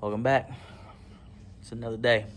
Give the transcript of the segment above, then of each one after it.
Welcome back. It's another day.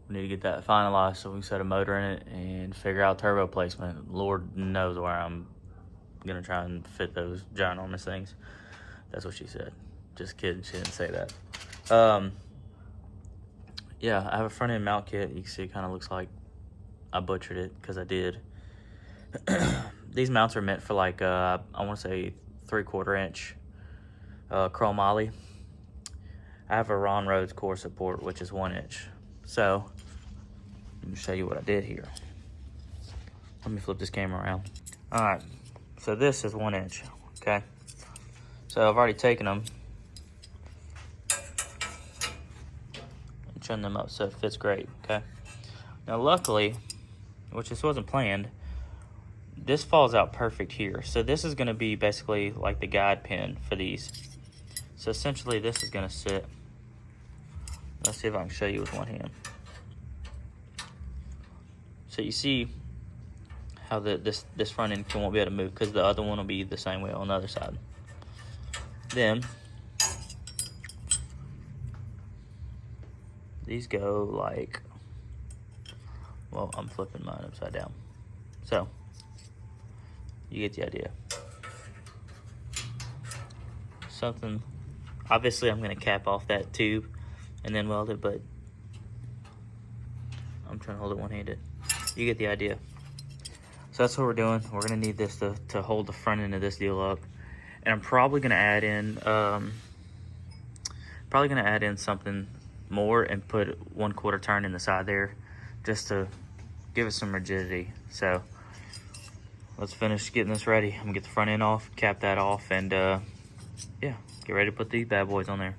We need to get that finalized so we can set a motor in it and figure out turbo placement. Lord knows where I'm gonna try and fit those ginormous things. That's what she said. Just kidding, she didn't say that. Yeah, I have a front end mount kit. You can see it kind of looks like I butchered it because I did. These mounts are meant for like, I want to say 3/4 inch chromoly. I have a Ron Rhodes core support, which is 1 inch. So, let me show you what I did here. Let me flip this camera around. All right, so this is 1 inch, okay? So I've already taken them and trimmed them up so it fits great, okay? Now luckily, which this wasn't planned, this falls out perfect here. So this is gonna be basically like the guide pin for these. So essentially this is gonna sit, let's see if I can show you with one hand. So you see how this front end won't be able to move because the other one will be the same way on the other side. Then these go like, well, I'm flipping mine upside down. So you get the idea. Something, obviously I'm gonna cap off that tube and then weld it, but I'm trying to hold it one-handed. You get the idea. So that's what we're doing. We're gonna need this to hold the front end of this deal up. And I'm probably gonna add in, something more and put 1/4 turn in the side there just to give it some rigidity. So let's finish getting this ready. I'm gonna get the front end off, cap that off, and yeah, get ready to put these bad boys on there.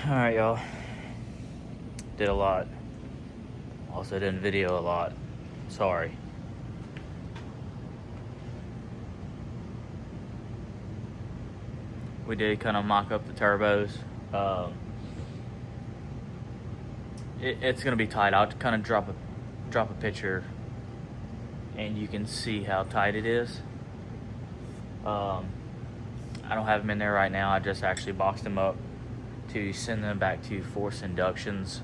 All right, y'all. Did a lot. Also didn't video a lot. Sorry. We did kind of mock up the turbos. It's gonna be tight. I'll kind of drop a picture, and you can see how tight it is. I don't have them in there right now. I just actually boxed them up to send them back to Force Inductions.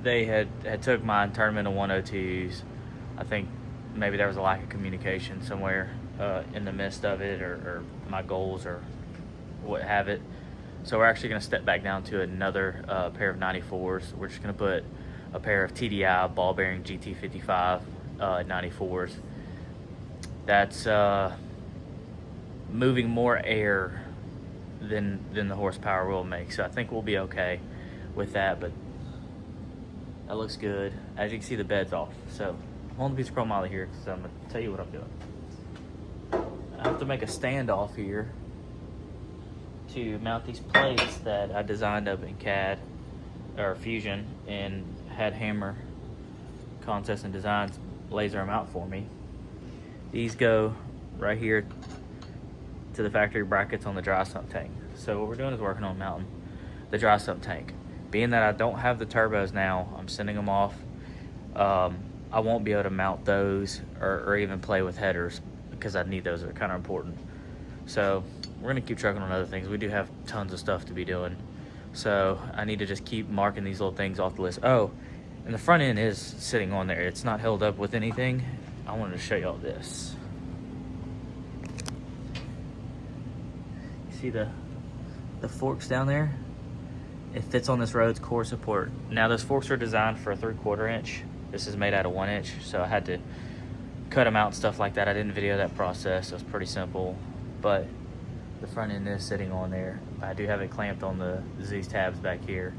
They had took mine, turned them into 102s. I think maybe there was a lack of communication somewhere in the midst of it, or my goals or what have it. So we're actually gonna step back down to another pair of 94s. We're just gonna put a pair of TDI ball bearing GT55 94s. That's moving more air than the horsepower will make. So I think we'll be okay with that, but that looks good. As you can see, the bed's off. So I'm holding a piece of chromoly here because I'm gonna tell you what I'm doing. I have to make a standoff here to mount these plates that I designed up in CAD or Fusion and had Hammerconceptsanddesign laser them out for me. These go right here to the factory brackets on the dry sump tank. So what we're doing is working on mounting the dry sump tank. Being that I don't have the turbos now, I'm sending them off. I won't be able to mount those or even play with headers because I need those. They're kind of important. So we're gonna keep trucking on other things. We do have tons of stuff to be doing. So I need to just keep marking these little things off the list. Oh, and the front end is sitting on there. It's not held up with anything. I wanted to show y'all this. You see the forks down there? It fits on this Rhodes core support. Now those forks are designed for a 3/4 inch. This is made out of 1 inch, so I had to cut them out and stuff like that. I didn't video that process. It was pretty simple, but the front end is sitting on there. I do have it clamped on these tabs back here.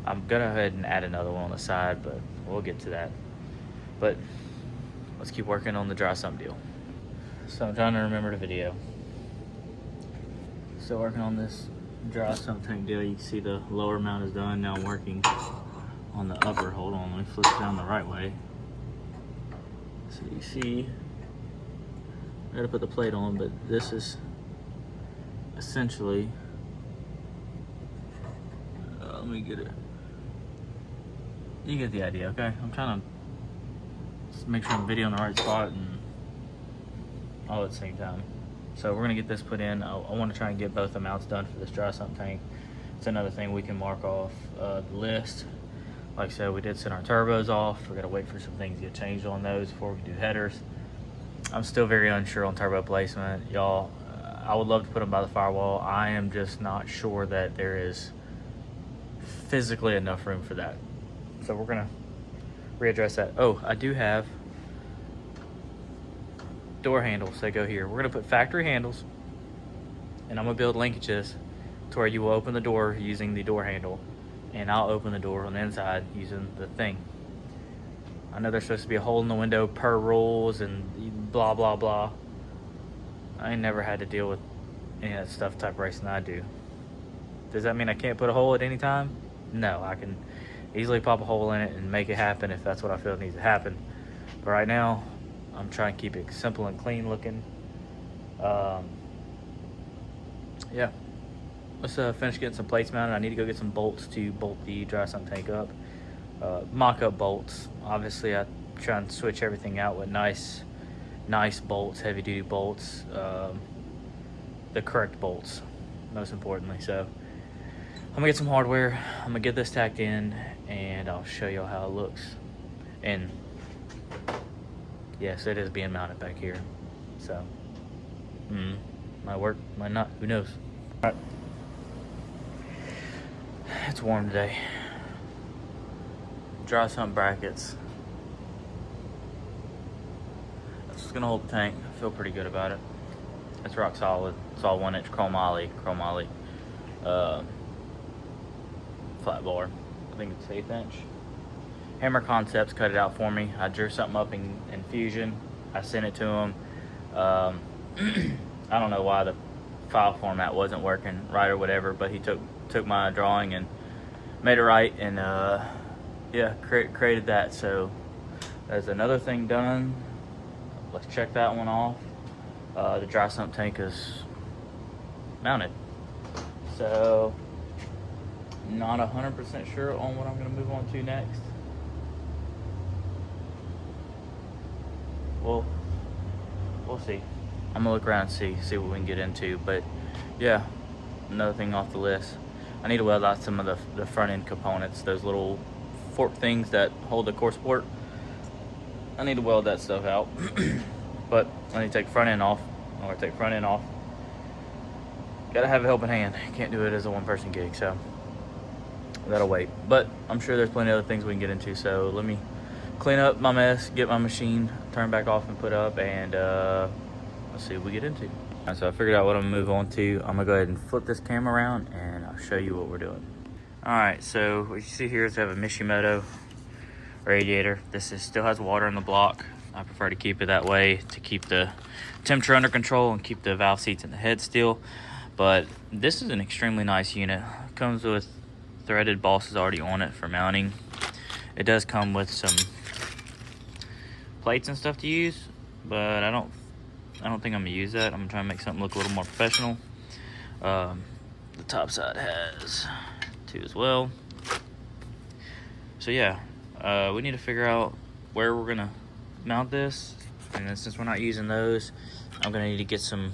I'm gonna go ahead and add another one on the side, but we'll get to that. But let's keep working on the dry sump deal. So I'm trying to remember the video. Still working on this dry sump tank deal. You can see the lower mount is done. Now I'm working on the upper. Hold on, let me flip it down the right way. So you see, I gotta put the plate on, but this is essentially, let me get it. You get the idea, okay? I'm trying to make sure I'm videoing the right spot and all at the same time. So we're gonna get this put in. I want to try and get both the mounts done for this dry sump tank. It's another thing we can mark off the list. Like I said, we did send our turbos off. We gotta wait for some things to get changed on those before we do headers. I'm still very unsure on turbo placement, y'all. I would love to put them by the firewall. I am just not sure that there is physically enough room for that. So we're gonna readdress that. Oh, I do have door handles that go here. We're gonna put factory handles, and I'm gonna build linkages to where you will open the door using the door handle, and I'll open the door on the inside using the thing. I know there's supposed to be a hole in the window per rules and blah blah blah. I ain't never had to deal with any of that stuff type racing I do. Does that mean I can't put a hole at any time? No, I can easily pop a hole in it and make it happen if that's what I feel needs to happen. But right now, I'm trying to keep it simple and clean looking. Yeah, let's finish getting some plates mounted. I need to go get some bolts to bolt the dry sump tank up. Mock-up bolts. Obviously, I try and switch everything out with nice bolts, heavy-duty bolts, the correct bolts, most importantly. So I'm gonna get some hardware. I'm gonna get this tacked in, and I'll show y'all how it looks. And yes, it is being mounted back here. So might work, might not. Who knows? All right. It's warm today. Dry sump brackets. That's just gonna hold the tank. I feel pretty good about it. It's rock solid. It's all 1 inch chromoly. Flat bar. I think it's 1/8 inch. Hammerconcepts cut it out for me. I drew something up in Fusion. I sent it to him. I don't know why the file format wasn't working right or whatever, but he took my drawing and made it right, and yeah, created that. So there's another thing done. Let's check that one off. The dry sump tank is mounted. So not 100% sure on what I'm going to move on to next. Well, we'll see. I'm gonna look around and see what we can get into. But yeah, another thing off the list. I need to weld out some of the front end components, those little fork things that hold the core support. I need to weld that stuff out. But I need to take front end off. I'm gonna take front end off. Gotta have a helping hand. Can't do it as a one-person gig, so that'll wait. But I'm sure there's plenty of other things we can get into. So let me clean up my mess, get my machine turned back off and put up, and let's see what we get into. Right, so I figured out what I'm gonna move on to. I'm gonna go ahead and flip this camera around and I'll show you what we're doing. All right, so what you see here is I have a Mishimoto radiator. Still has water in the block. I prefer to keep it that way to keep the temperature under control and keep the valve seats in the head still. But this is an extremely nice unit. It comes with threaded bosses already on it for mounting. It does come with some plates and stuff to use, but I don't think I'm gonna use that. I'm gonna try and make something look a little more professional. The top side has two as well. So yeah, we need to figure out where we're gonna mount this, and then since we're not using those, I'm gonna need to get some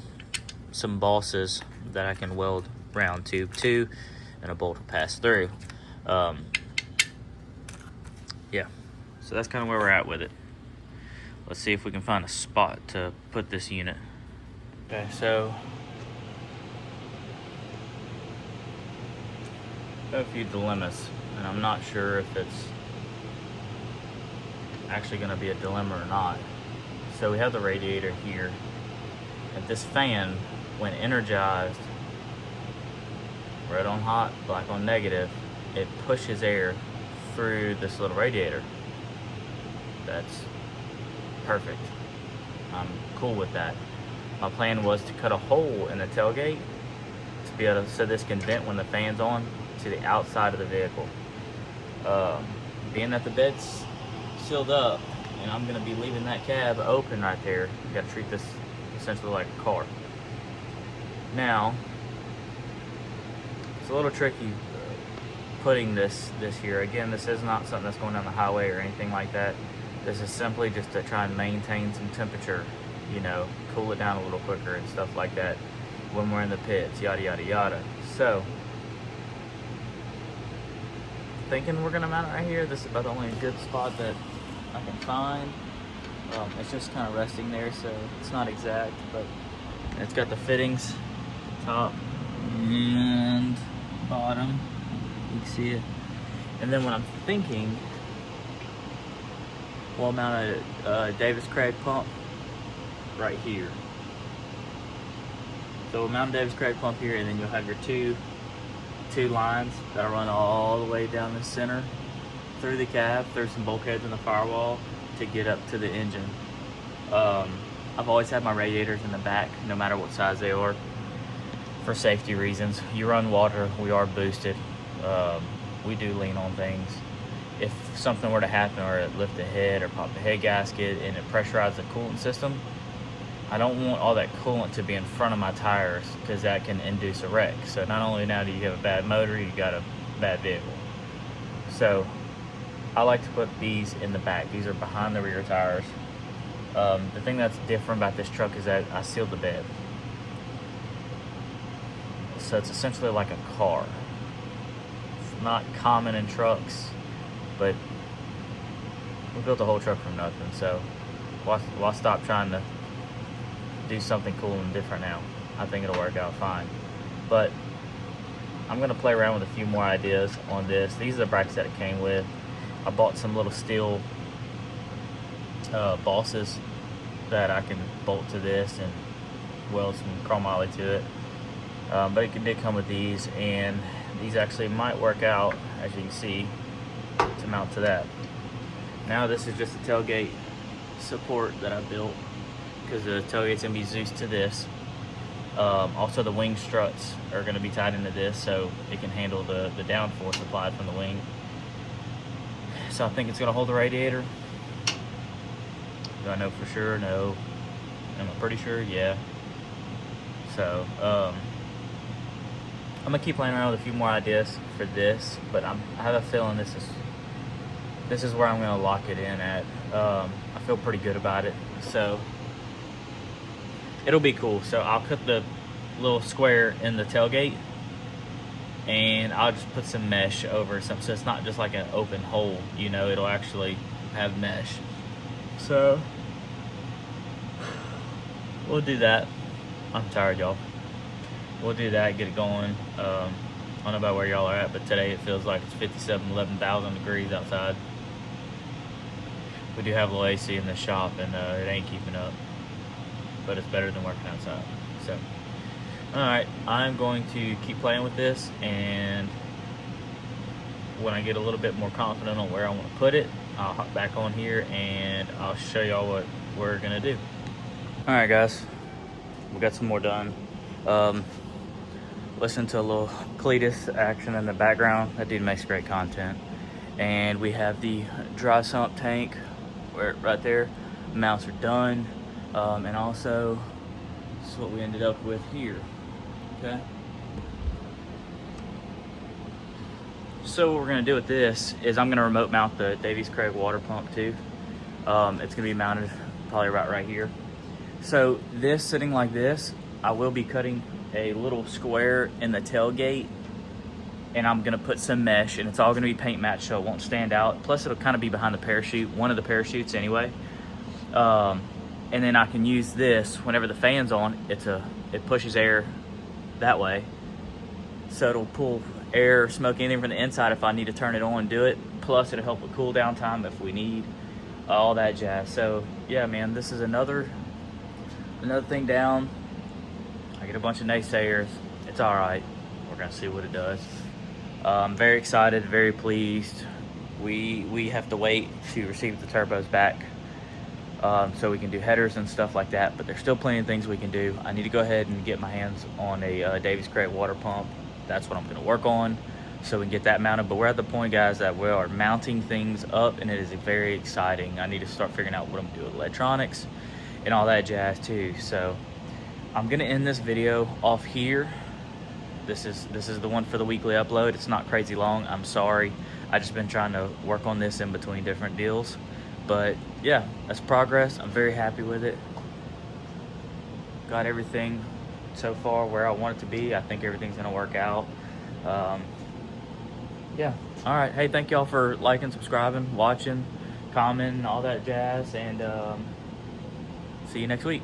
some bosses that I can weld round tube to, and a bolt will pass through. Yeah, so that's kind of where we're at with it. Let's see if we can find a spot to put this unit. Okay, so I have a few dilemmas, and I'm not sure if it's actually going to be a dilemma or not. So we have the radiator here, and this fan, when energized, red on hot, black on negative, it pushes air through this little radiator. That's perfect. I'm cool with that. My plan was to cut a hole in the tailgate to be able to, so this can vent when the fan's on to the outside of the vehicle. Being that the bed's sealed up and I'm gonna be leaving that cab open right there, you gotta treat this essentially like a car. Now, it's a little tricky putting this here. Again, this is not something that's going down the highway or anything like that. This is simply just to try and maintain some temperature, you know, cool it down a little quicker and stuff like that when we're in the pits, yada yada yada. So, thinking we're gonna mount it right here. This is about the only good spot that I can find. It's just kind of resting there, so it's not exact, but it's got the fittings, top and bottom. You can see it. And then what I'm thinking, we'll mount a Davis Craig pump right here. So we'll mount a Davis Craig pump here, and then you'll have your two lines that'll run all the way down the center through the cab, through some bulkheads in the firewall to get up to the engine. I've always had my radiators in the back, no matter what size they are, for safety reasons. You run water, we are boosted. We do lean on things. If something were to happen, or it lift the head or pop the head gasket and it pressurized the coolant system, I don't want all that coolant to be in front of my tires, because that can induce a wreck. So not only now do you have a bad motor, you got a bad vehicle. So I like to put these in the back. These are behind the rear tires. The thing that's different about this truck is that I sealed the bed. So it's essentially like a car. It's not common in trucks, but we built the whole truck from nothing. So why stop trying to do something cool and different now? I think it'll work out fine. But I'm gonna play around with a few more ideas on this. These are the brackets that it came with. I bought some little steel bosses that I can bolt to this and weld some chromoly to it. But it did come with these, and these actually might work out, as you can see, to mount to that. Now this is just a tailgate support that I built, because the tailgate's gonna be Zeus to this. Also the wing struts are gonna be tied into this, so it can handle the downforce applied from the wing. So I think it's gonna hold the radiator. Do I know for sure? No. Am I pretty sure? Yeah. So, I'm gonna keep playing around with a few more ideas for this, but I have a feeling this is where I'm gonna lock it in at. I feel pretty good about it, so it'll be cool. So I'll put the little square in the tailgate, and I'll just put some mesh over something, so it's not just like an open hole, you know, it'll actually have mesh. So we'll do that. I'm tired, y'all. We'll do that, get it going. I don't know about where y'all are at, but today it feels like it's 11,000 degrees outside. We do have a little AC in the shop, and it ain't keeping up, but it's better than working outside. So, all right, I'm going to keep playing with this, and when I get a little bit more confident on where I want to put it, I'll hop back on here and I'll show y'all what we're gonna do. All right, guys, we got some more done. Listen to a little Cletus action in the background. That dude makes great content. And we have the dry sump tank right there. Mounts are done. And also, this is what we ended up with here. Okay. So what we're gonna do with this is I'm gonna remote mount the Davis Craig water pump too. It's gonna be mounted probably right here. So this sitting like this, I will be cutting a little square in the tailgate, and I'm gonna put some mesh, and it's all gonna be paint match so it won't stand out. Plus it'll kind of be behind the parachute, one of the parachutes anyway. And then I can use this whenever the fan's on. It pushes air that way, so it'll pull air, smoke, anything from the inside if I need to turn it on and do it. Plus it'll help with cool down time if we need, all that jazz. So yeah, man, this is another thing down. I get a bunch of naysayers. It's all right. We're gonna see what it does. I'm very excited, very pleased. We have to wait to receive the turbos back, so we can do headers and stuff like that, but there's still plenty of things we can do. I need to go ahead and get my hands on a Davies Crate water pump. That's what I'm gonna work on, so we can get that mounted. But we're at the point, guys, that we are mounting things up, and it is very exciting. I need to start figuring out what I'm gonna do with electronics and all that jazz too. So I'm gonna end this video off here. This is the one for the weekly upload. It's not crazy long, I'm sorry. I just been trying to work on this in between different deals. But yeah, that's progress. I'm very happy with it. Got everything so far where I want it to be. I think everything's gonna work out. Yeah, all right. Hey, thank y'all for liking, subscribing, watching, commenting, all that jazz, and see you next week.